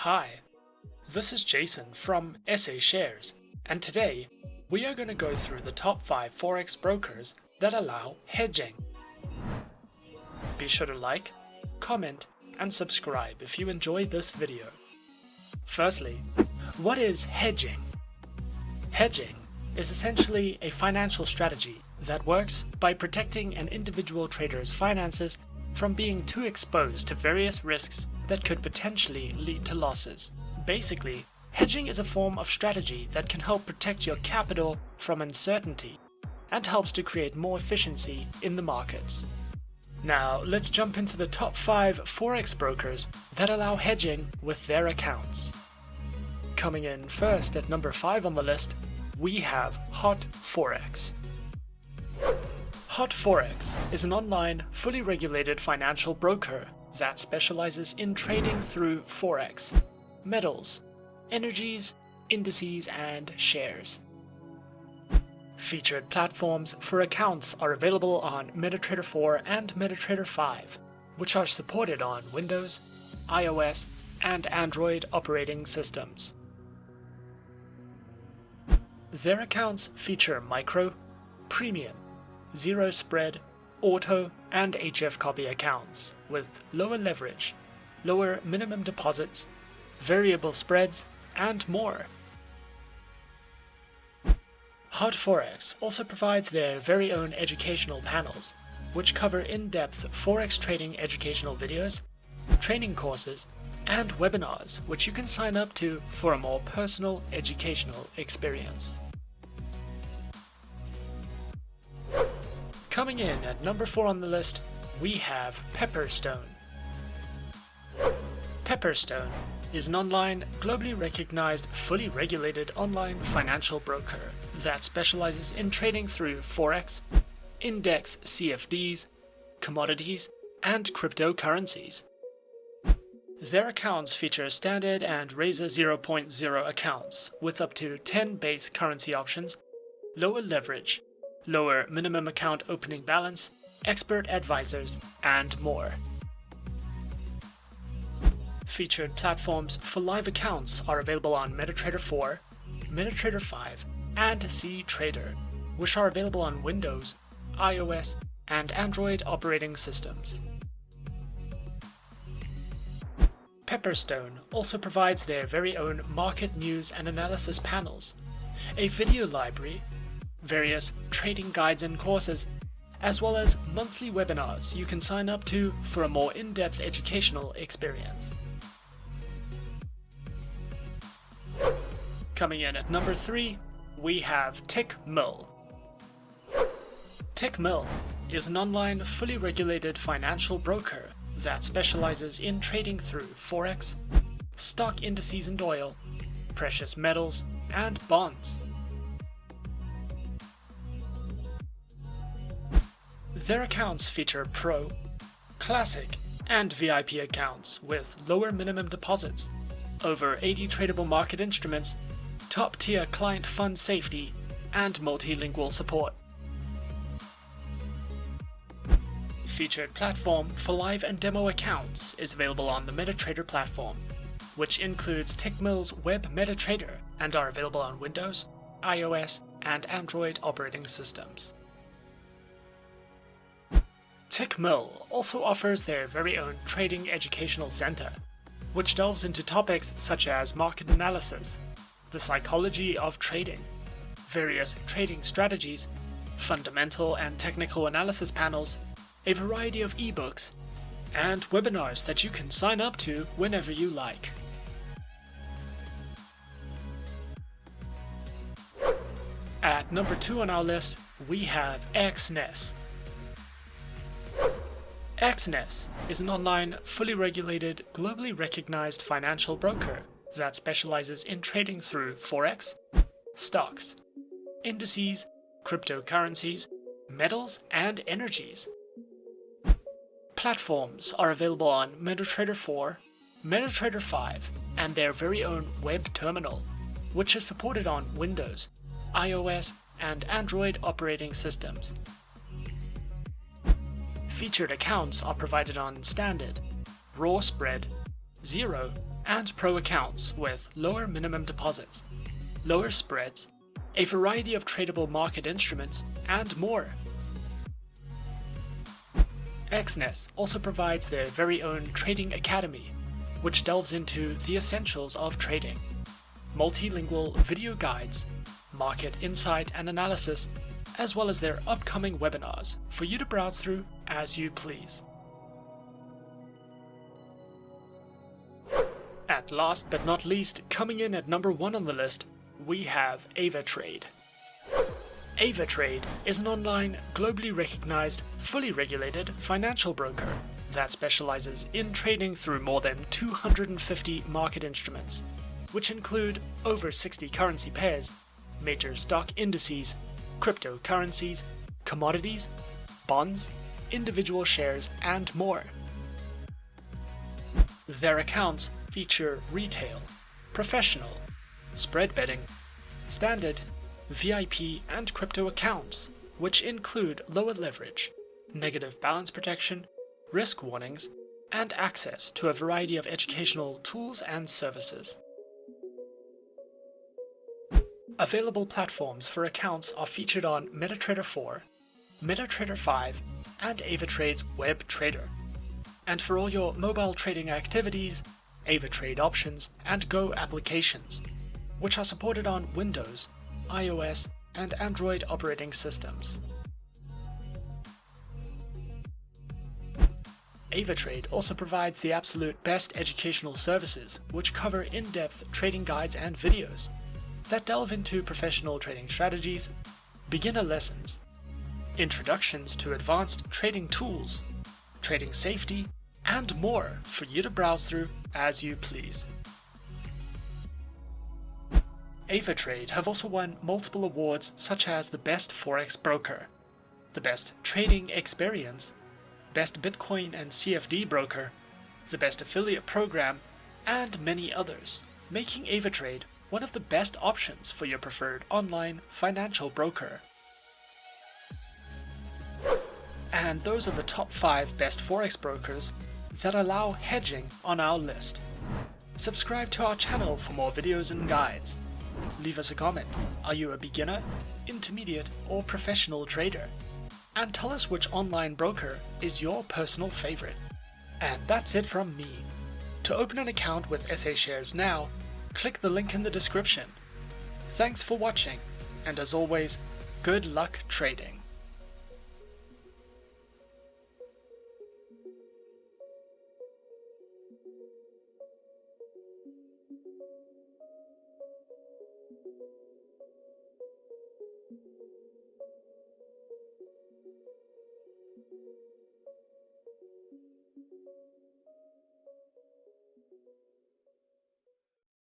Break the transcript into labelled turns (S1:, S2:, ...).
S1: Hi, this is Jason from SA Shares, and today we are going to go through the top 5 Forex brokers that allow hedging. Be sure to like, comment, and subscribe if you enjoyed this video. Firstly, what is hedging? Hedging is essentially a financial strategy that works by protecting an individual trader's finances from being too exposed to various risks that could potentially lead to losses. Basically, hedging is a form of strategy that can help protect your capital from uncertainty and helps to create more efficiency in the markets. Now, let's jump into the top 5 Forex brokers that allow hedging with their accounts. Coming in first at number 5 on the list, we have Hot Forex. Hot Forex is an online, fully regulated financial broker that specializes in trading through Forex, metals, energies, indices, and shares. Featured platforms for accounts are available on MetaTrader 4 and MetaTrader 5, which are supported on Windows, iOS, and Android operating systems. Their accounts feature micro, premium, zero spread, auto, and HF copy accounts with lower leverage, lower minimum deposits, variable spreads, and more. Hot Forex also provides their very own educational panels, which cover in-depth Forex trading educational videos, training courses, and webinars, which you can sign up to for a more personal educational experience. Coming in at number 4 on the list, we have Pepperstone. Pepperstone is an online, globally recognized, fully regulated online financial broker that specializes in trading through Forex, index CFDs, commodities, and cryptocurrencies. Their accounts feature standard and Razor 0.0 accounts with up to 10 base currency options, lower leverage, lower minimum account opening balance, expert advisors, and more. Featured platforms for live accounts are available on MetaTrader 4, MetaTrader 5, and CTrader, which are available on Windows, iOS, and Android operating systems. Pepperstone also provides their very own market news and analysis panels, a video library, various trading guides and courses, as well as monthly webinars you can sign up to for a more in-depth educational experience. Coming in at number 3, we have Tickmill. Tickmill is an online, fully regulated financial broker that specializes in trading through Forex, stock indices and oil, precious metals, and bonds. Their accounts feature Pro, Classic, and VIP accounts with lower minimum deposits, over 80 tradable market instruments, top-tier client fund safety, and multilingual support. Featured platform for live and demo accounts is available on the MetaTrader platform, which includes Tickmill's Web MetaTrader and are available on Windows, iOS, and Android operating systems. Tickmill also offers their very own trading educational center, which delves into topics such as market analysis, the psychology of trading, various trading strategies, fundamental and technical analysis panels, a variety of ebooks, and webinars that you can sign up to whenever you like. At number 2 on our list, we have Exness. Exness is an online, fully regulated, globally recognized financial broker that specializes in trading through Forex, stocks, indices, cryptocurrencies, metals, and energies. Platforms are available on MetaTrader 4, MetaTrader 5, and their very own web terminal, which is supported on Windows, iOS, and Android operating systems. Featured accounts are provided on Standard, Raw Spread, Zero, and pro accounts with lower minimum deposits, lower spreads, a variety of tradable market instruments, and more. Exness also provides their very own Trading Academy, which delves into the essentials of trading, multilingual video guides, market insight and analysis, as well as their upcoming webinars for you to browse through as you please. At last but not least, coming in at number 1 on the list, we have Avatrade. Avatrade is an online, globally recognized, fully regulated financial broker that specializes in trading through more than 250 market instruments, which include over 60 currency pairs, major stock indices, cryptocurrencies, commodities, bonds, individual shares, and more. Their accounts feature retail, professional, spread betting, standard, VIP, and crypto accounts, which include lower leverage, negative balance protection, risk warnings, and access to a variety of educational tools and services. Available platforms for accounts are featured on MetaTrader 4, MetaTrader 5, and Avatrade's Web Trader. And for all your mobile trading activities, Avatrade options and Go applications, which are supported on Windows, iOS, and Android operating systems. Avatrade also provides the absolute best educational services, which cover in-depth trading guides and videos that delve into professional trading strategies, beginner lessons, introductions to advanced trading tools, trading safety, and more for you to browse through as you please. Avatrade have also won multiple awards such as the Best Forex Broker, the Best Trading Experience, Best Bitcoin and CFD Broker, the Best Affiliate Program, and many others, making Avatrade one of the best options for your preferred online financial broker. And those are the top 5 best Forex brokers that allow hedging on our list. Subscribe to our channel for more videos and guides. Leave us a comment. Are you a beginner, intermediate, or professional trader? And tell us which online broker is your personal favorite. And that's it from me. To open an account with SA Shares now, click the link in the description. Thanks for watching, and as always, good luck trading.